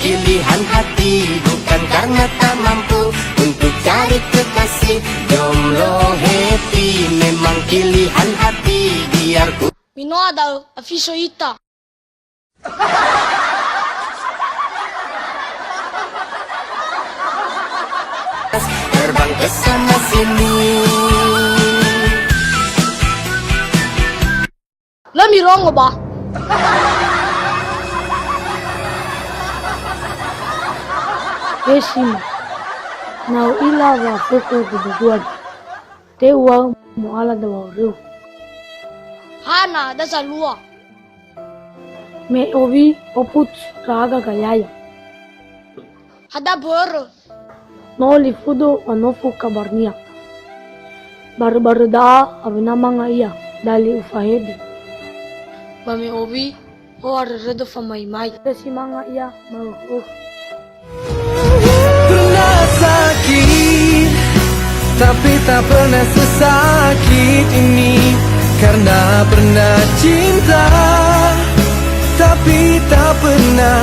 pilihan hati, bukan karena tak mampu untuk cari kekasih. Jomblo happy memang pilihan hati, biar ku Minodal, afiso ita. terbang ke sana sini. Let me wrong ba? Heshima na ila wa foko kududuan te uang muala da waru Hana, da sa lua. me ovi oput raga galaya Hada boro. no li fudo anofu kabarnia baru-baru da abna manga iya dali ufahedi Bami obi, o arredo fa mai mai. si manga iya mau Pernah sakit, tapi tak pernah sesakit ini. Karena pernah cinta, tapi tak pernah